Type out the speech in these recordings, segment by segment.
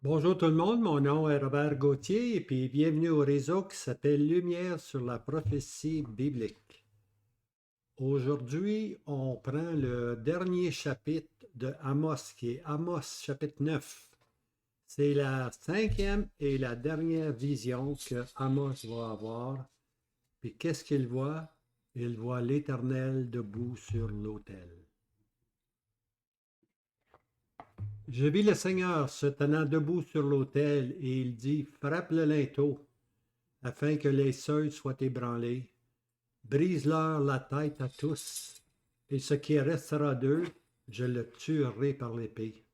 Bonjour tout le monde, mon nom est Robert Gauthier et puis bienvenue au réseau qui s'appelle Lumière sur la prophétie biblique. Aujourd'hui, on prend le dernier chapitre de Amos, qui est Amos chapitre 9. C'est la cinquième et la dernière vision que Amos va avoir. Puis qu'est-ce qu'il voit? Il voit l'Éternel debout sur l'autel. Je vis le Seigneur se tenant debout sur l'autel et il dit, frappe le linteau afin que les seuils soient ébranlés. Brise-leur la tête à tous, et ce qui restera d'eux, je le tuerai par l'épée.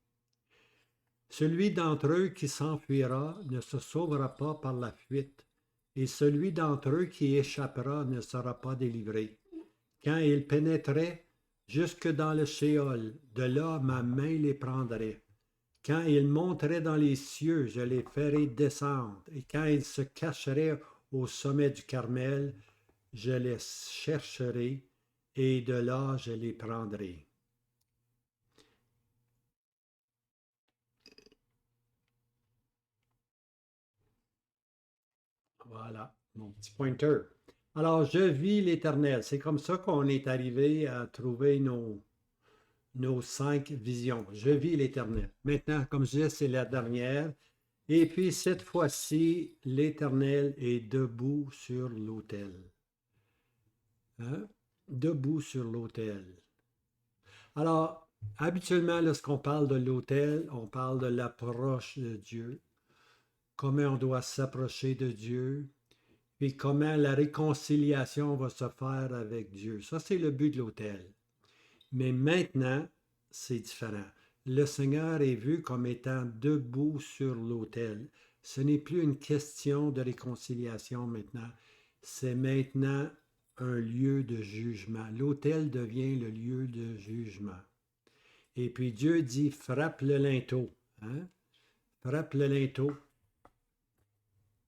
Celui d'entre eux qui s'enfuira ne se sauvera pas par la fuite, et celui d'entre eux qui échappera ne sera pas délivré. Quand ils pénétraient jusque dans le Shéol, de là ma main les prendrait. Quand ils monteraient dans les cieux, je les ferai descendre, et quand ils se cacheraient au sommet du Carmel, je les chercherai, et de là je les prendrai. Voilà, mon petit pointer. Alors, je vis l'Éternel. C'est comme ça qu'on est arrivé à trouver nos 5 visions. Je vis l'Éternel. Maintenant, comme je disais, c'est la dernière. Et puis, cette fois-ci, l'Éternel est debout sur l'autel. Hein? Debout sur l'autel. Alors, habituellement, lorsqu'on parle de l'autel, on parle de l'approche de Dieu, comment on doit s'approcher de Dieu, puis comment la réconciliation va se faire avec Dieu. Ça, c'est le but de l'autel. Mais maintenant, c'est différent. Le Seigneur est vu comme étant debout sur l'autel. Ce n'est plus une question de réconciliation maintenant. C'est maintenant un lieu de jugement. L'autel devient le lieu de jugement. Et puis Dieu dit, frappe le linteau. Hein? Frappe le linteau,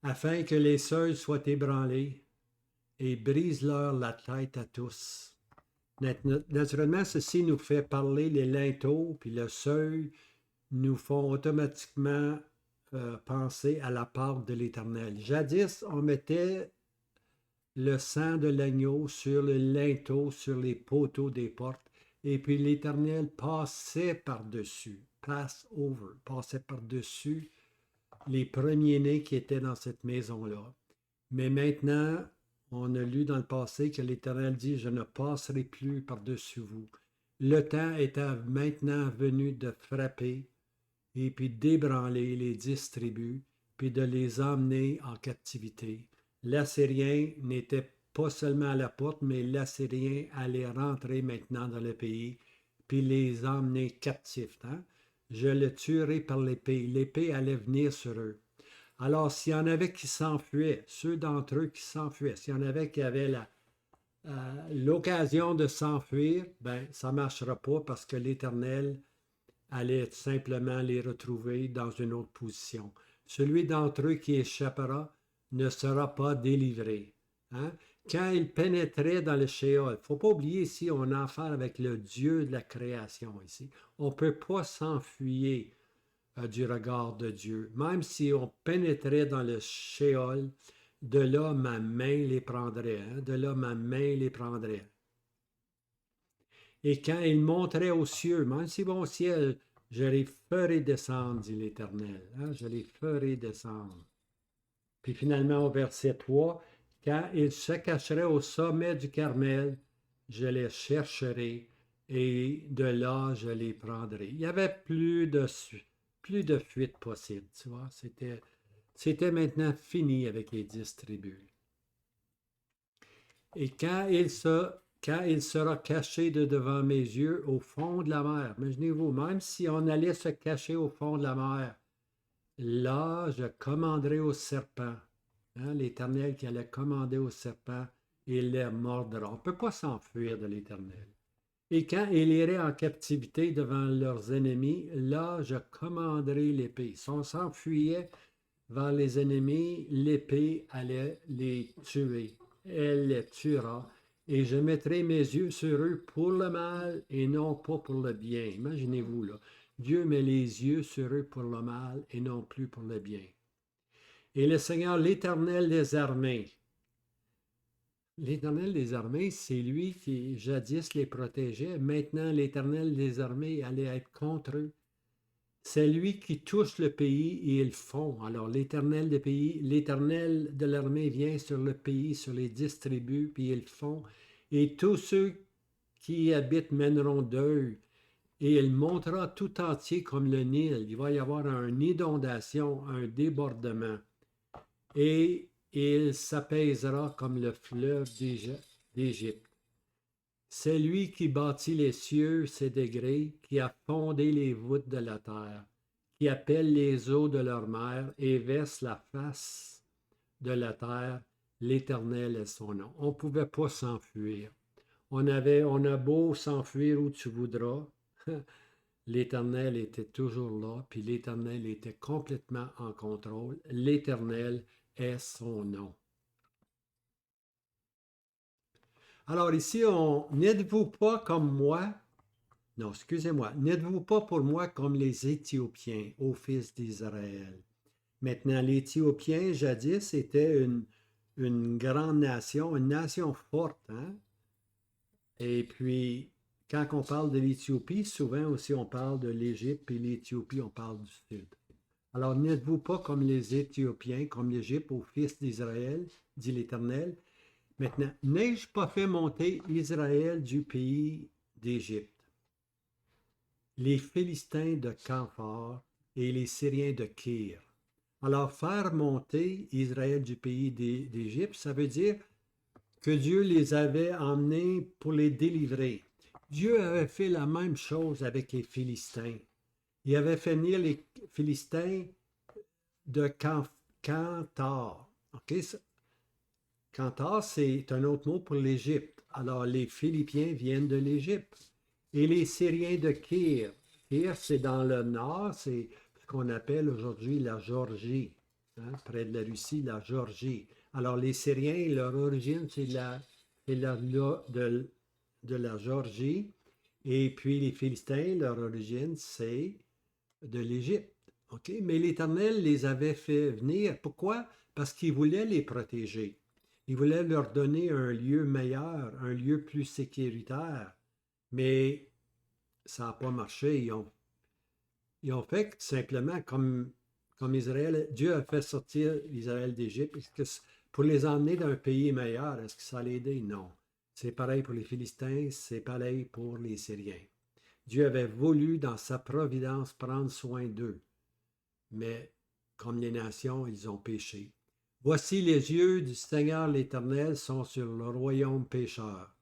afin que les seuils soient ébranlés et brise-leur la tête à tous. Naturellement, ceci nous fait parler les linteaux, puis le seuil nous font automatiquement penser à la part de l'Éternel. Jadis, on mettait le sang de l'agneau sur le linteau, sur les poteaux des portes, et puis l'Éternel passait par-dessus, pass over, passait par-dessus les premiers-nés qui étaient dans cette maison-là. Mais maintenant, on a lu dans le passé que l'Éternel dit, je ne passerai plus par-dessus vous. Le temps est maintenant venu de frapper et puis d'ébranler les 10 tribus, puis de les emmener en captivité. L'Assyrien n'était pas seulement à la porte, mais l'Assyrien allait rentrer maintenant dans le pays, puis les emmener captifs. Hein? Je le tuerai par l'épée. L'épée allait venir sur eux. Alors, s'il y en avait qui s'enfuyaient, ceux d'entre eux qui s'enfuyaient, s'il y en avait qui avaient l'occasion de s'enfuir, ben, ça ne marchera pas parce que l'Éternel allait simplement les retrouver dans une autre position. Celui d'entre eux qui échappera ne sera pas délivré. Hein? Quand il pénétrait dans le Shéol, il ne faut pas oublier ici, on a affaire avec le Dieu de la création ici. On ne peut pas s'enfuir du regard de Dieu. Même si on pénétrait dans le Shéol, de là ma main les prendrait. Hein? De là ma main les prendrait. Et quand ils monteraient aux cieux, même si bon ciel, je les ferai descendre, dit l'Éternel. Hein? Je les ferai descendre. Puis finalement, au verset 3, quand ils se cacheraient au sommet du Carmel, je les chercherai et de là, je les prendrai. Il n'y avait plus de fuite possible, tu vois. C'était maintenant fini avec les 10 tribus. Et quand il sera caché de devant mes yeux au fond de la mer, imaginez-vous, même si on allait se cacher au fond de la mer, là, je commanderai au serpent, hein, l'Éternel qui allait commander au serpent, il les mordra. On ne peut pas s'enfuir de l'Éternel. Et quand il irait en captivité devant leurs ennemis, là, je commanderai l'épée. Si on s'enfuyait vers les ennemis, l'épée allait les tuer. Elle les tuera. Et je mettrai mes yeux sur eux pour le mal et non pas pour le bien. Imaginez-vous, là. Dieu met les yeux sur eux pour le mal et non plus pour le bien. Et le Seigneur, l'Éternel des armées, l'Éternel des armées, c'est lui qui jadis les protégeait. Maintenant, l'Éternel des armées allait être contre eux. C'est lui qui touche le pays et ils font. Alors l'Éternel des pays, l'Éternel de l'armée vient sur le pays, sur les 10 tribus, puis ils font. Et tous ceux qui y habitent mèneront deuil. Et il montera tout entier comme le Nil. Il va y avoir une inondation, un débordement. Et il s'apaisera comme le fleuve d'Égypte. C'est lui qui bâtit les cieux, ses degrés, qui a fondé les voûtes de la terre, qui appelle les eaux de leur mer et verse la face de la terre. L'Éternel est son nom. On ne pouvait pas s'enfuir. On a beau s'enfuir où tu voudras. L'Éternel était toujours là, puis l'Éternel était complètement en contrôle. L'Éternel est son nom. Alors ici, n'êtes-vous pas comme moi? Non, excusez-moi. N'êtes-vous pas pour moi comme les Éthiopiens, ô fils d'Israël? Maintenant, l'Éthiopien, jadis, était une grande nation, une nation forte. Hein? Et puis, quand on parle de l'Éthiopie, souvent aussi on parle de l'Égypte, puis l'Éthiopie, on parle du sud. Alors, n'êtes-vous pas comme les Éthiopiens, comme l'Égypte, aux fils d'Israël, dit l'Éternel? Maintenant, n'ai-je pas fait monter Israël du pays d'Égypte, les Philistins de Camphor et les Syriens de Kir? Alors, faire monter Israël du pays d'Égypte, ça veut dire que Dieu les avait emmenés pour les délivrer. Dieu avait fait la même chose avec les Philistins. Il avait fait venir les Philistins de Cantor. OK? Cantor, c'est un autre mot pour l'Égypte. Alors, les Philippiens viennent de l'Égypte. Et les Syriens de Kir. Kir, c'est dans le nord, c'est ce qu'on appelle aujourd'hui la Géorgie. Hein, près de la Russie, la Géorgie. Alors, les Syriens, leur origine, c'est de la Géorgie. Et puis, les Philistins, leur origine, c'est de l'Égypte. OK? Mais l'Éternel les avait fait venir. Pourquoi? Parce qu'il voulait les protéger. Il voulait leur donner un lieu meilleur, un lieu plus sécuritaire. Mais ça n'a pas marché. Ils ont fait simplement comme Israël. Dieu a fait sortir Israël d'Égypte. Pour les emmener d'un pays meilleur, est-ce que ça allait aider? Non. C'est pareil pour les Philistins, c'est pareil pour les Syriens. Dieu avait voulu, dans sa providence, prendre soin d'eux. Mais comme les nations, ils ont péché. Voici les yeux du Seigneur l'Éternel sont sur le royaume pécheur.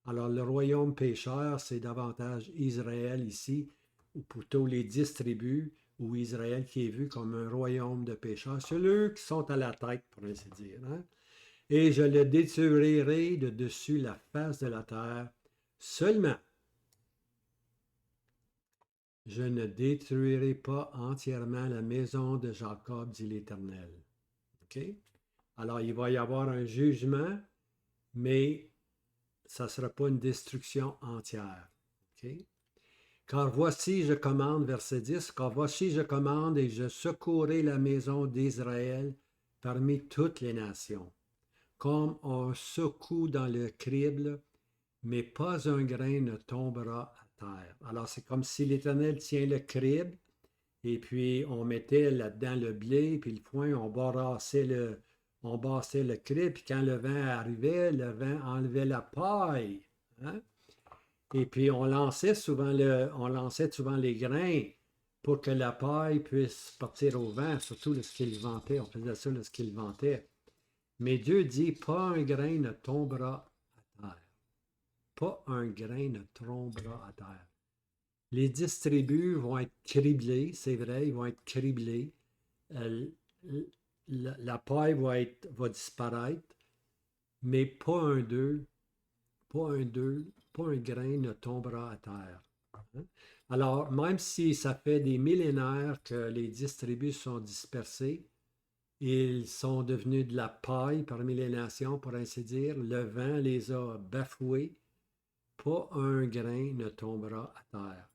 Alors le royaume pécheur, c'est davantage Israël ici, ou plutôt les 10 tribus, ou Israël qui est vu comme un royaume de pécheurs. C'est eux qui sont à la tête, pour ainsi dire. Hein? Et je le détruirai de dessus la face de la terre. Seulement, je ne détruirai pas entièrement la maison de Jacob, dit l'Éternel. OK? Alors, il va y avoir un jugement, mais ça ne sera pas une destruction entière. OK? Car voici, je commande, verset 10, car voici, je commande et je secourrai la maison d'Israël parmi toutes les nations, comme on secoue dans le crible, mais pas un grain ne tombera à terre. Alors, c'est comme si l'Éternel tient le crible, et puis on mettait là-dedans le blé, puis le foin, on bassait le crible, puis quand le vent arrivait, le vent enlevait la paille. Hein? Et puis on lançait souvent les grains pour que la paille puisse partir au vent, surtout lorsqu'il ventait. On faisait ça lorsqu'il ventait. Mais Dieu dit, pas un grain ne tombera à terre. Pas un grain ne tombera à terre. Les 10 tribus vont être criblées, c'est vrai, ils vont être criblés. La paille va disparaître, mais pas un d'eux, pas un grain ne tombera à terre. Hein? Alors, même si ça fait des millénaires que les 10 tribus sont dispersées, ils sont devenus de la paille parmi les nations, pour ainsi dire, le vent les a bafoués, pas un grain ne tombera à terre.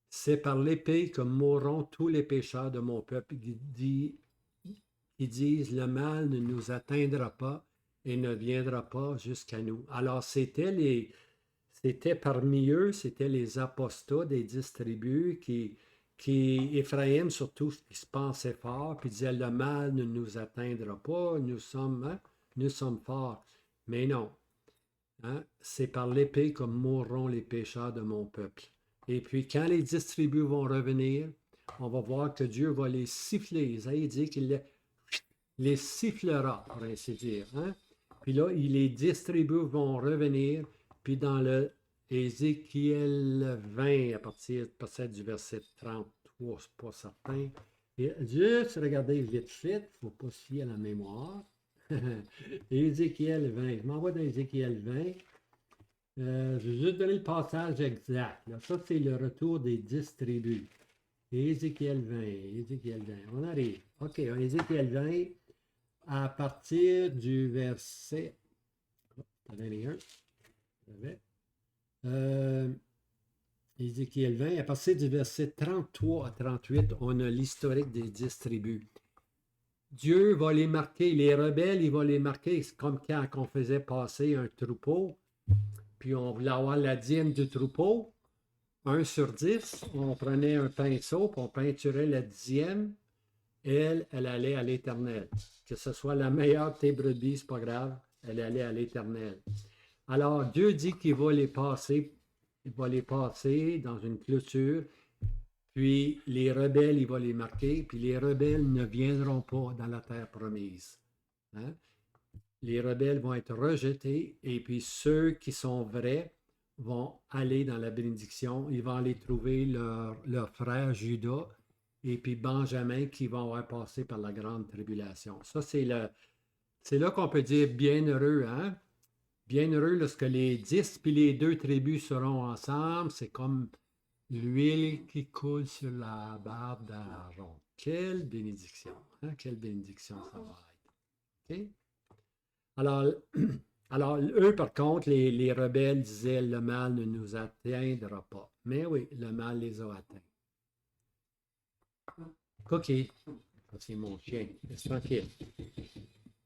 c'est par l'épée que mourront tous les pécheurs de mon peuple qui disent le mal ne nous atteindra pas et ne viendra pas jusqu'à nous. Alors, c'était parmi eux, c'était les apostats des 10 tribus Éphraïm surtout, qui se pensait fort, puis disait le mal ne nous atteindra pas, nous sommes forts. Mais non, hein, c'est par l'épée que mourront les pécheurs de mon peuple. Et puis, quand les 10 tribus vont revenir, on va voir que Dieu va les siffler. Isaïe dit qu'il les sifflera, pour ainsi dire. Hein? Puis là, les 10 tribus vont revenir, puis dans le Ézéchiel 20, à partir peut-être du verset 33, c'est pas certain. Et juste regardez vite fait, il ne faut pas se fier à la mémoire. Ézéchiel 20, je m'envoie dans Ézéchiel 20. Je vais juste donner le passage exact. Là. Ça, c'est le retour des 10 tribus. Ézéchiel 20, Ézéchiel 20. On arrive. OK, Ézéchiel 20, à partir du verset. Ézéchiel 20, à partir du verset 33 à 38, on a l'historique des 10 tribus. Dieu va les marquer, les rebelles, il va les marquer. C'est comme quand on faisait passer un troupeau, puis on voulait avoir la dîme du troupeau. 1 sur 10, on prenait un pinceau, puis on peinturait la dixième. Elle allait à l'Éternel. Que ce soit la meilleure de tes brebis, c'est pas grave, elle allait à l'Éternel. Alors, Dieu dit qu'il va les passer, il va les passer dans une clôture, puis les rebelles, il va les marquer, puis les rebelles ne viendront pas dans la terre promise. Hein? Les rebelles vont être rejetés, et puis ceux qui sont vrais vont aller dans la bénédiction. Ils vont aller trouver leur frère Judas, et puis Benjamin qui vont avoir passé par la grande tribulation. Ça, c'est là qu'on peut dire bienheureux, hein? Bienheureux lorsque les 10 puis les 2 tribus seront ensemble. C'est comme l'huile qui coule sur la barbe d'Aaron. Quelle bénédiction, hein? Quelle bénédiction ça va être. OK? Alors, eux, par contre, les rebelles disaient le mal ne nous atteindra pas. Mais oui, le mal les a atteints. Cookie, c'est mon chien, c'est tranquille.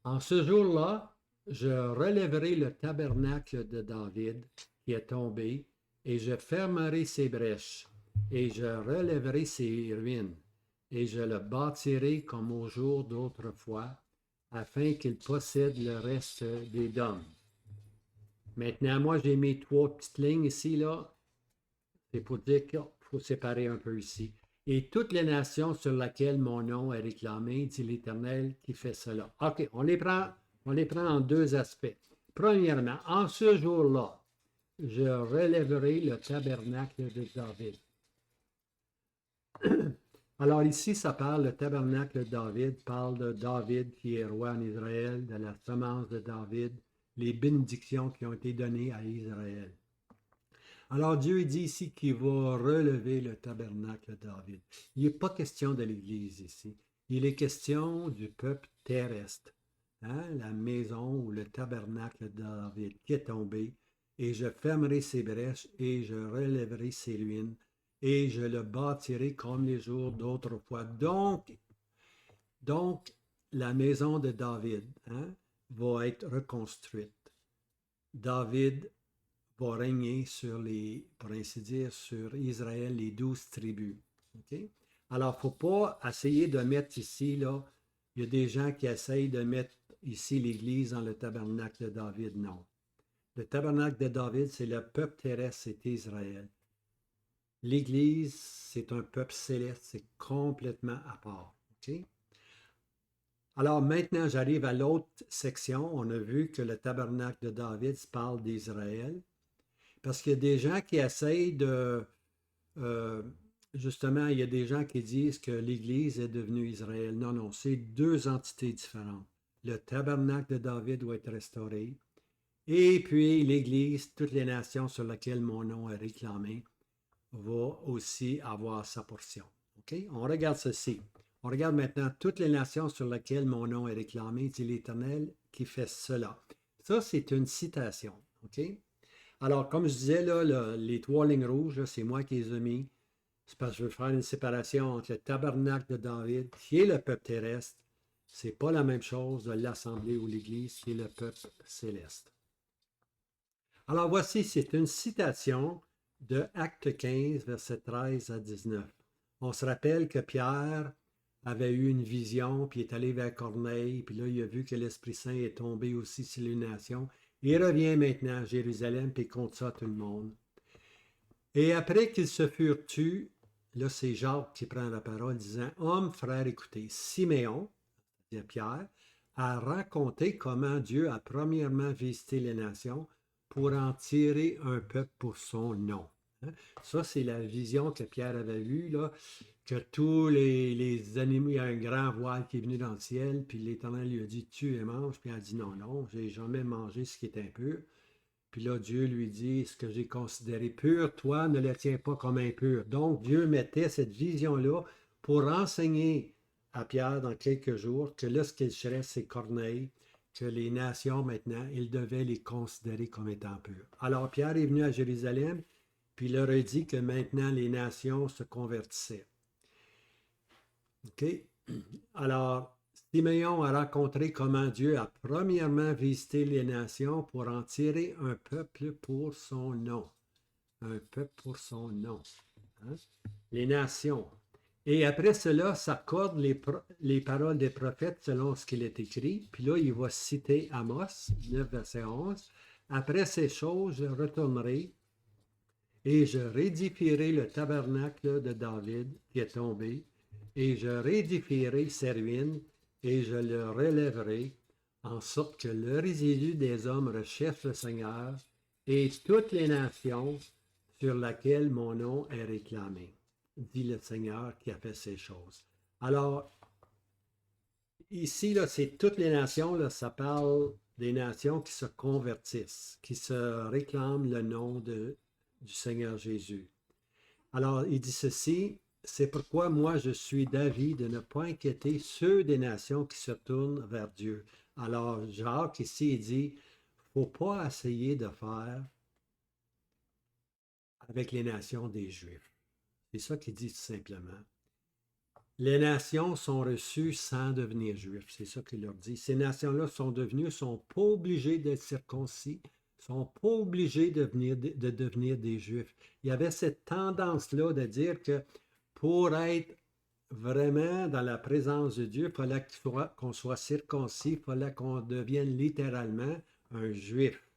En ce jour-là, je relèverai le tabernacle de David qui est tombé, et je fermerai ses brèches, et je relèverai ses ruines, et je le bâtirai comme au jour d'autrefois, afin qu'il possède le reste des dômes. Maintenant, moi, j'ai mis 3 petites lignes ici, là. C'est pour dire qu'il faut séparer un peu ici. Et toutes les nations sur lesquelles mon nom est réclamé, dit l'Éternel qui fait cela. OK, on les prend en 2 aspects. Premièrement, en ce jour-là, je relèverai le tabernacle de David. Alors ici, ça parle, le tabernacle de David parle de David qui est roi en Israël, de la semence de David, les bénédictions qui ont été données à Israël. Alors Dieu dit ici qu'il va relever le tabernacle de David. Il n'est pas question de l'Église ici. Il est question du peuple terrestre. Hein? La maison ou le tabernacle de David qui est tombé. Et je fermerai ses brèches et je relèverai ses ruines. Et je le bâtirai comme les jours d'autrefois. Donc, la maison de David, hein, va être reconstruite. David va régner sur pour ainsi dire, sur Israël, les 12 tribus. Okay? Alors, il ne faut pas essayer de mettre ici, là, il y a des gens qui essayent de mettre ici l'Église dans le tabernacle de David. Non. Le tabernacle de David, c'est le peuple terrestre, c'est Israël. L'Église, c'est un peuple céleste, c'est complètement à part. Okay? Alors maintenant, j'arrive à l'autre section. On a vu que le tabernacle de David parle d'Israël. Parce qu'il y a des gens qui essayent de... justement, il y a des gens qui disent que l'Église est devenue Israël. Non, non, c'est 2 entités différentes. Le tabernacle de David doit être restauré. Et puis l'Église, toutes les nations sur lesquelles mon nom est réclamé, va aussi avoir sa portion. Okay? On regarde ceci. On regarde maintenant toutes les nations sur lesquelles mon nom est réclamé, dit l'Éternel qui fait cela. Ça, c'est une citation. OK? Alors, comme je disais, là, les 3 lignes rouges, c'est moi qui les ai mis. c'est parce que je veux faire une séparation entre le tabernacle de David, qui est le peuple terrestre. C'est pas la même chose de l'Assemblée ou l'Église, qui est le peuple céleste. Alors voici, c'est une citation de Acte 15, versets 13 à 19. On se rappelle que Pierre avait eu une vision, puis est allé vers Corneille, puis là, il a vu que l'Esprit Saint est tombé aussi sur les nations. Il revient maintenant à Jérusalem, puis il compte ça à tout le monde. Et après qu'ils se furent tus, là, c'est Jacques qui prend la parole, disant, Homme, frère, écoutez, Siméon, c'est Pierre, a raconté comment Dieu a premièrement visité les nations pour en tirer un peuple pour son nom. Ça, c'est la vision que Pierre avait eue, là, que tous les animaux, il y a un grand voile qui est venu dans le ciel, puis l'Éternel lui a dit, tue et mange, puis il a dit, non, non, j'ai jamais mangé ce qui est impur. Puis là, Dieu lui dit, ce que j'ai considéré pur, toi, ne le tiens pas comme impur. Donc, Dieu mettait cette vision-là pour enseigner à Pierre dans quelques jours que là, ce qu'il cherchait, c'est Corneille, que les nations, maintenant, il devait les considérer comme étant purs. Alors, Pierre est venu à Jérusalem, puis il leur a dit que maintenant, les nations se convertissaient. OK? Alors, Siméon a rencontré comment Dieu a premièrement visité les nations pour en tirer un peuple pour son nom. Un peuple pour son nom. Hein? Les nations. Et après cela, s'accordent les paroles des prophètes selon ce qu'il est écrit. Puis là, il va citer Amos, 9, verset 11. Après ces choses, je retournerai et je réédifierai le tabernacle de David qui est tombé, et je réédifierai ses ruines, et je le relèverai, en sorte que le résidu des hommes recherche le Seigneur, et toutes les nations sur lesquelles mon nom est réclamé, dit le Seigneur qui a fait ces choses. Alors, ici, là, c'est toutes les nations, là, ça parle des nations qui se convertissent, qui se réclament le nom du Seigneur Jésus. Alors, il dit ceci, c'est pourquoi moi je suis d'avis de ne pas inquiéter ceux des nations qui se tournent vers Dieu. Alors, Jacques ici, il dit, faut pas essayer de faire avec les nations des Juifs. C'est ça qu'il dit tout simplement. Les nations sont reçues sans devenir juifs. C'est ça qu'il leur dit. Ces nations-là sont pas obligées d'être circoncis, sont pas obligées de devenir des juifs. Il y avait cette tendance-là de dire que pour être vraiment dans la présence de Dieu, il fallait qu'on soit circoncis, il fallait qu'on devienne littéralement un juif.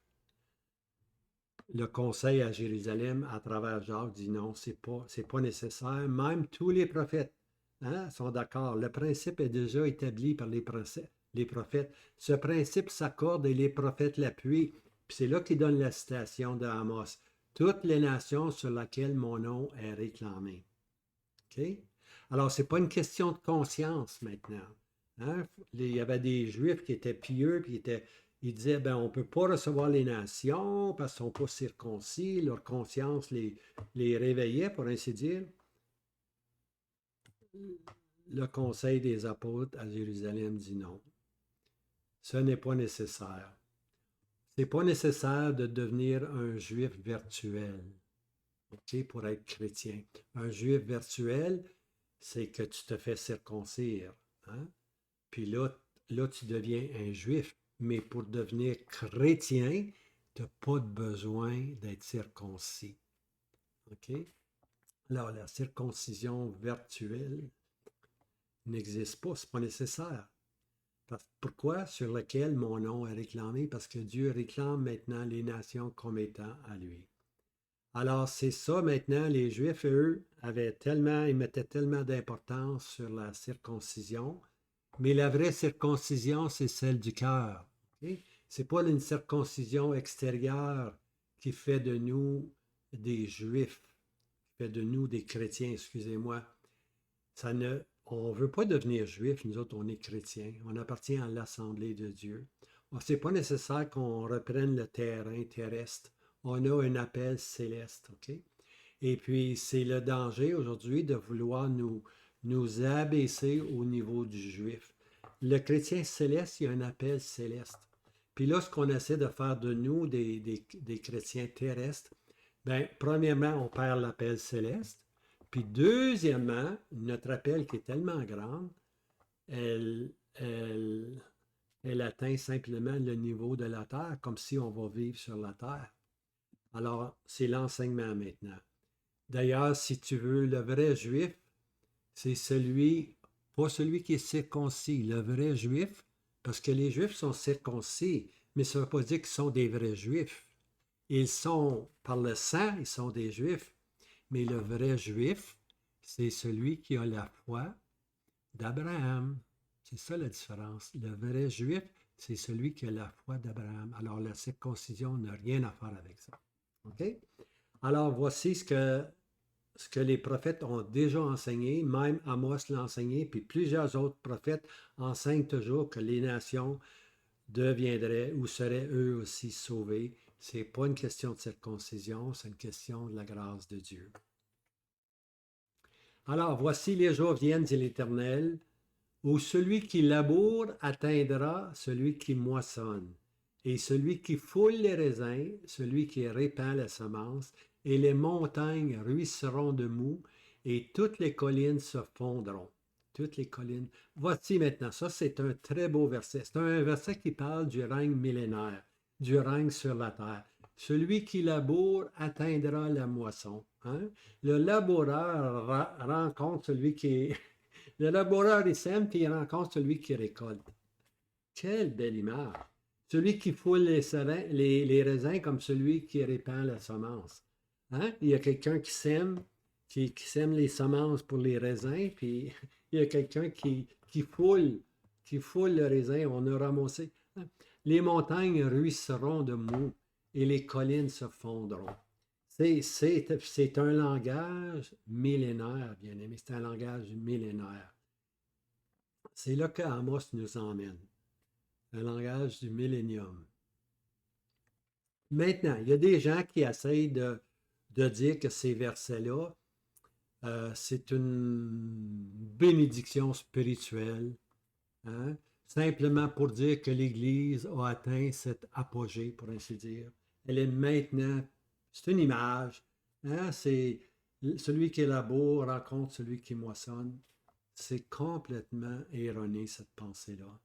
Le conseil à Jérusalem, à travers Jacques, dit non, c'est pas nécessaire. Même tous les prophètes sont d'accord. Le principe est déjà établi par les prophètes. Ce principe s'accorde et les prophètes l'appuient. Puis c'est là qu'il donne la citation de Amos. Toutes les nations sur lesquelles mon nom est réclamé. OK? Alors, ce n'est pas une question de conscience maintenant. Hein? Il y avait des Juifs qui étaient pieux, puis ils disaient, ben, on ne peut pas recevoir les nations parce qu'ils ne sont pas circoncis. Leur conscience les réveillait, pour ainsi dire. Le conseil des apôtres à Jérusalem dit non. Ce n'est pas nécessaire. Ce n'est pas nécessaire de devenir un juif virtuel, okay, pour être chrétien. Un juif virtuel, c'est que tu te fais circoncire. Hein? Puis là, tu deviens un juif. Mais pour devenir chrétien, tu n'as pas besoin d'être circoncis. OK? Alors, la circoncision virtuelle n'existe pas, ce n'est pas nécessaire. Pourquoi? Sur lequel mon nom est réclamé? Parce que Dieu réclame maintenant les nations comme étant à lui. Alors, c'est ça maintenant, les Juifs, eux, ils mettaient tellement d'importance sur la circoncision, mais la vraie circoncision, c'est celle du cœur. Okay? Ce n'est pas une circoncision extérieure qui fait de nous des Juifs, qui fait de nous des chrétiens, excusez-moi. On ne veut pas devenir juif, nous autres, on est chrétiens. On appartient à l'Assemblée de Dieu. Ce n'est pas nécessaire qu'on reprenne le terrain terrestre. On a un appel céleste, OK? Et puis, c'est le danger aujourd'hui de vouloir nous abaisser au niveau du juif. Le chrétien céleste, il y a un appel céleste. Puis là, ce qu'on essaie de faire de nous, des chrétiens terrestres, bien, premièrement, on perd l'appel céleste. Puis deuxièmement, notre appel qui est tellement grande, elle, elle, elle atteint simplement le niveau de la terre, comme si on va vivre sur la terre. Alors, c'est l'enseignement maintenant. D'ailleurs, si tu veux, le vrai juif, c'est celui, pas celui qui est circoncis, le vrai juif, parce que les juifs sont circoncis, mais ça ne veut pas dire qu'ils sont des vrais juifs. Ils sont, par le sang, ils sont des juifs, mais le vrai juif, c'est celui qui a la foi d'Abraham. C'est ça la différence. Le vrai juif, c'est celui qui a la foi d'Abraham. Alors la circoncision n'a rien à faire avec ça. OK? Alors voici ce que les prophètes ont déjà enseigné, même Amos l'a enseigné, puis plusieurs autres prophètes enseignent toujours que les nations deviendraient ou seraient eux aussi sauvés. Ce n'est pas une question de circoncision, c'est une question de la grâce de Dieu. Alors, voici les jours viennent, dit l'Éternel, où celui qui laboure atteindra celui qui moissonne, et celui qui foule les raisins, celui qui répand la semence, et les montagnes ruisseront de mou, et toutes les collines se fondront. Toutes les collines. Voici maintenant, ça c'est un très beau verset. C'est un verset qui parle du règne millénaire, du règne sur la terre. Celui qui laboure atteindra la moisson. Hein? Le laboureur rencontre celui qui est... Le laboureur il sème, puis il rencontre celui qui récolte. Quelle belle image! Celui qui foule les raisins comme celui qui répand la semence. Hein? Il y a quelqu'un qui sème les semences pour les raisins, puis il y a quelqu'un qui foule le raisin. On a ramassé. Hein? Les montagnes ruisseront de mou et les collines se fondront. C'est un langage millénaire, bien aimé. C'est un langage millénaire. C'est là que Amos nous emmène. Un langage du millénium. Maintenant, il y a des gens qui essayent de dire que ces versets-là, c'est une bénédiction spirituelle, hein? Simplement pour dire que l'Église a atteint cet apogée, pour ainsi dire. Elle est maintenant, c'est une image, hein? C'est celui qui laboure rencontre celui qui moissonne. C'est complètement erroné, cette pensée-là.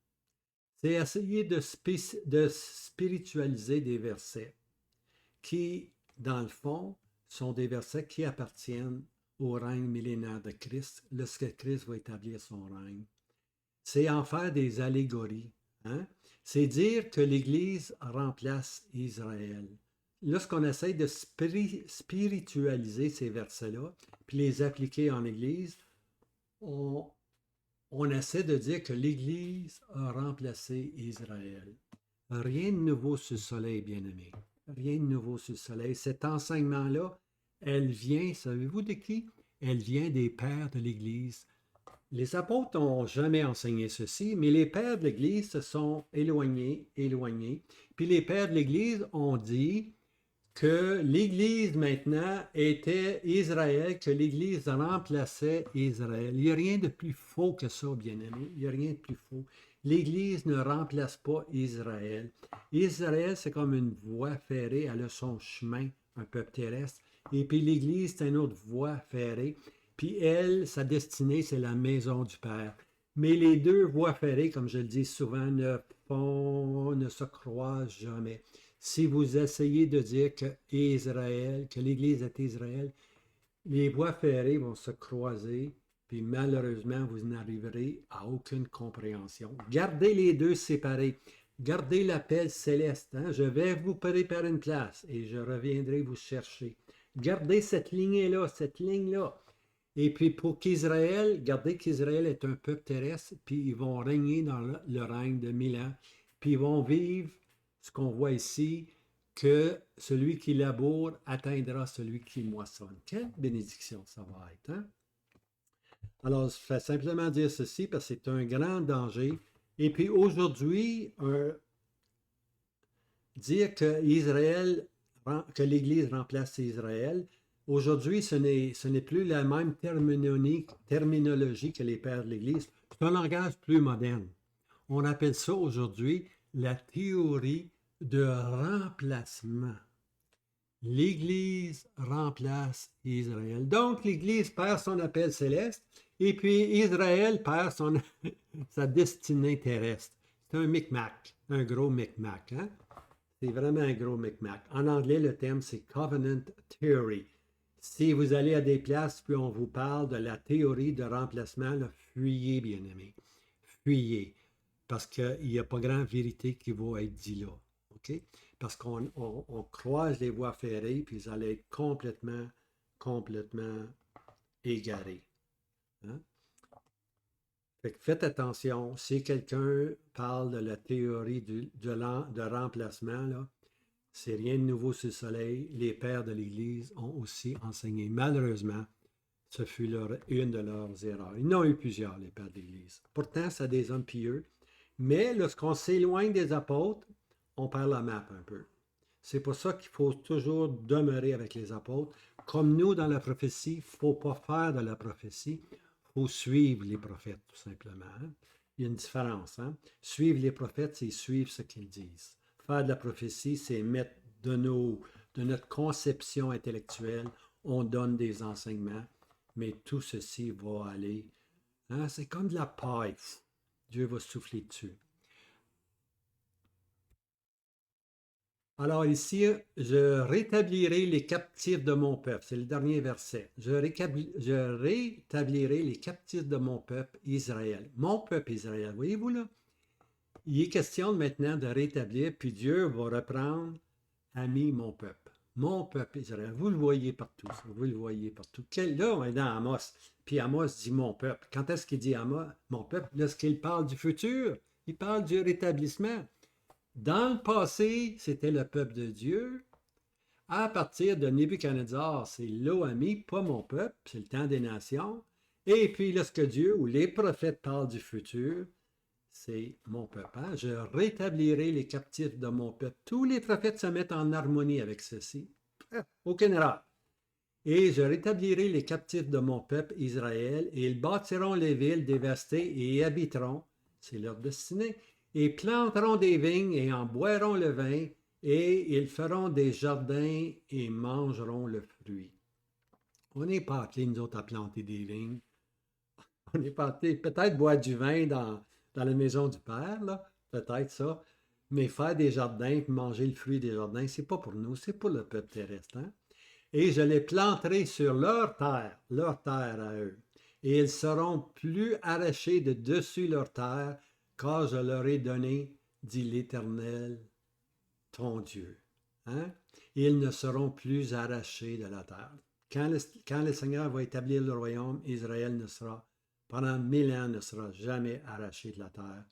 C'est essayer de spiritualiser des versets qui, dans le fond, sont des versets qui appartiennent au règne millénaire de Christ, lorsque Christ va établir son règne. C'est en faire des allégories. Hein? C'est dire que l'Église remplace Israël. Lorsqu'on essaie de spiritualiser ces versets-là, puis les appliquer en Église, on essaie de dire que l'Église a remplacé Israël. Rien de nouveau sous le soleil, bien-aimés. Rien de nouveau sous le soleil. Cet enseignement-là, elle vient, savez-vous de qui? Elle vient des pères de l'Église. Les apôtres n'ont jamais enseigné ceci, mais les pères de l'Église se sont éloignés. Puis les pères de l'Église ont dit que l'Église maintenant était Israël, que l'Église remplaçait Israël. Il n'y a rien de plus faux que ça, bien-aimés. Il n'y a rien de plus faux. L'Église ne remplace pas Israël. Israël, c'est comme une voie ferrée, elle a son chemin, un peuple terrestre. Et puis l'Église, c'est une autre voie ferrée. Puis elle, sa destinée, c'est la maison du Père. Mais les deux voies ferrées, comme je le dis souvent, ne se croisent jamais. Si vous essayez de dire que l'Église est Israël, les voies ferrées vont se croiser, puis malheureusement, vous n'arriverez à aucune compréhension. Gardez les deux séparés. Gardez l'appel céleste. Hein? Je vais vous préparer une place et je reviendrai vous chercher. Gardez cette lignée-là, cette ligne-là. Et puis pour qu'Israël, gardez qu'Israël est un peuple terrestre, puis ils vont régner dans le règne de 1000 ans, puis ils vont vivre ce qu'on voit ici, que celui qui laboure atteindra celui qui moissonne. Quelle bénédiction ça va être, hein? Alors, je fais simplement dire ceci parce que c'est un grand danger. Et puis aujourd'hui, dire que l'Église remplace Israël, aujourd'hui, ce n'est plus la même terminologie que les pères de l'Église. C'est un langage plus moderne. On appelle ça aujourd'hui la théorie de remplacement. L'Église remplace Israël. Donc, l'Église perd son appel céleste et puis Israël perd sa destinée terrestre. C'est un micmac, un gros micmac. Hein? C'est vraiment un gros micmac. En anglais, le terme, c'est Covenant Theory. Si vous allez à des places, puis on vous parle de la théorie de remplacement, là, fuyez, bien-aimés. Fuyez. Parce qu'il n'y a pas grande vérité qui va être dit là. OK? Parce qu'on croise les voies ferrées, puis vous allez être complètement égarés. Hein? Fait que faites attention, si quelqu'un parle de la théorie de remplacement, là, c'est rien de nouveau sur le soleil. Les pères de l'Église ont aussi enseigné. Malheureusement, ce fut une de leurs erreurs. Ils en ont eu plusieurs, les pères de l'Église. Pourtant, c'est des hommes pieux. Mais lorsqu'on s'éloigne des apôtres, on perd la map un peu. C'est pour ça qu'il faut toujours demeurer avec les apôtres. Comme nous, dans la prophétie, il ne faut pas faire de la prophétie, il faut suivre les prophètes, tout simplement. Hein? Il y a une différence. Hein? Suivre les prophètes, c'est suivre ce qu'ils disent. Faire de la prophétie, c'est mettre de notre conception intellectuelle, on donne des enseignements, mais tout ceci va aller. Hein? C'est comme de la paille. Dieu va souffler dessus. Alors ici, je rétablirai les captifs de mon peuple. C'est le dernier verset. Je rétablirai les captifs de mon peuple Israël. Mon peuple Israël. Voyez-vous là? Il est question maintenant de rétablir, puis Dieu va reprendre ami mon peuple. Mon peuple Israël. Vous le voyez partout. Ça. Vous le voyez partout. Là, on est dans Amos. Puis Amos dit mon peuple. Quand est-ce qu'il dit Amos, mon peuple? Lorsqu'il parle du futur, il parle du rétablissement. Dans le passé, c'était le peuple de Dieu. À partir de Nebuchadnezzar, c'est l'Oami, pas mon peuple, c'est le temps des nations. Et puis, lorsque Dieu ou les prophètes parlent du futur, c'est mon peuple. Hein? Je rétablirai les captifs de mon peuple. Tous les prophètes se mettent en harmonie avec ceci. Aucune erreur. Et je rétablirai les captifs de mon peuple Israël, et ils bâtiront les villes dévastées et y habiteront. C'est leur destinée. Et planteront des vignes et en boiront le vin, et ils feront des jardins et mangeront le fruit. On n'est pas appelés, nous autres, à planter des vignes. On est pas appelés, peut-être boire du vin dans la maison du Père, là, peut-être ça. Mais faire des jardins et manger le fruit des jardins, c'est pas pour nous, c'est pour le peuple terrestre. Hein? Et je les planterai sur leur terre à eux. Et ils seront plus arrachés de dessus leur terre, car je leur ai donné, dit l'Éternel, ton Dieu. Hein? Ils ne seront plus arrachés de la terre. Quand le Seigneur va établir le royaume, Israël ne sera, pendant 1000 ans, ne sera jamais arraché de la terre.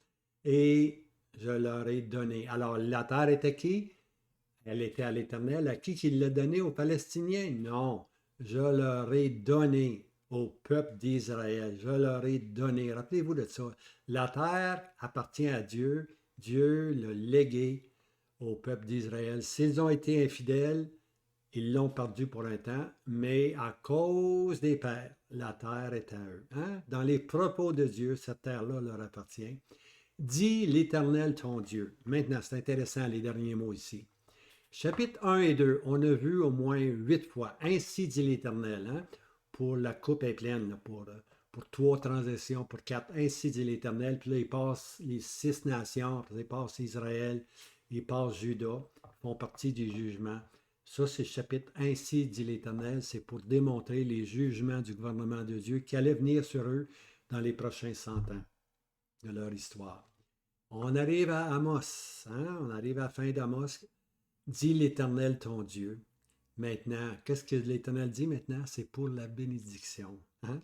Et je leur ai donné. Alors, la terre était qui? Elle était à l'Éternel. À qui qu'il l'a donné? Aux Palestiniens? Non. Je leur ai donné au peuple d'Israël. Je leur ai donné. Rappelez-vous de ça. La terre appartient à Dieu. Dieu l'a légué au peuple d'Israël. S'ils ont été infidèles, ils l'ont perdu pour un temps, mais à cause des pères, la terre est à eux. Hein? Dans les propos de Dieu, cette terre-là leur appartient. Dis l'Éternel ton Dieu. Maintenant, c'est intéressant les derniers mots ici. Chapitre 1 et 2, on a vu au moins 8 fois. Ainsi dit l'Éternel, hein, pour la coupe est pleine, là, pour 3 transitions, pour 4. Ainsi dit l'Éternel. Puis là, il passe les 6 nations, puis il passe Israël, il passe Juda, font partie du jugement. Ça, c'est le chapitre Ainsi dit l'Éternel. C'est pour démontrer les jugements du gouvernement de Dieu qui allaient venir sur eux dans les prochains 100 ans de leur histoire. On arrive à Amos, hein? On arrive à la fin d'Amos. Dis l'Éternel ton Dieu. Maintenant, qu'est-ce que l'Éternel dit maintenant? C'est pour la bénédiction. Hein?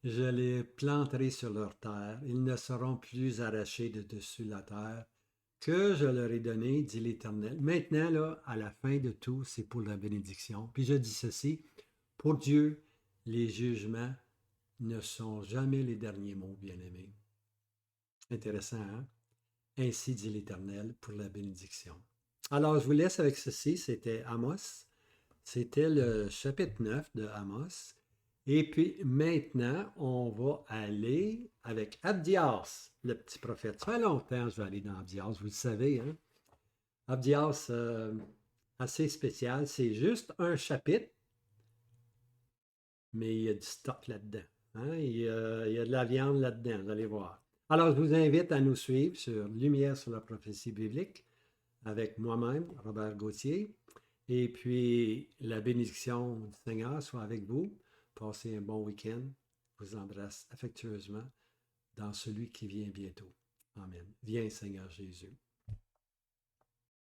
Je les planterai sur leur terre. Ils ne seront plus arrachés de dessus la terre que je leur ai donné, dit l'Éternel. Maintenant, là, à la fin de tout, c'est pour la bénédiction. Puis je dis ceci, pour Dieu, les jugements ne sont jamais les derniers mots, bien-aimés. Intéressant, hein? Ainsi dit l'Éternel pour la bénédiction. Alors, je vous laisse avec ceci. C'était Amos. C'était le chapitre 9 de Amos. Et puis maintenant, on va aller avec Abdias, le petit prophète. Ça fait longtemps que je vais aller dans Abdias, vous le savez. Hein? Abdias, assez spécial. C'est juste un chapitre, mais il y a du stock là-dedans. Hein? Il y a de la viande là-dedans, vous allez voir. Alors, je vous invite à nous suivre sur Lumière sur la prophétie biblique avec moi-même, Robert Gauthier. Et puis, la bénédiction du Seigneur soit avec vous. Passez un bon week-end. Je vous embrasse affectueusement dans celui qui vient bientôt. Amen. Viens, Seigneur Jésus.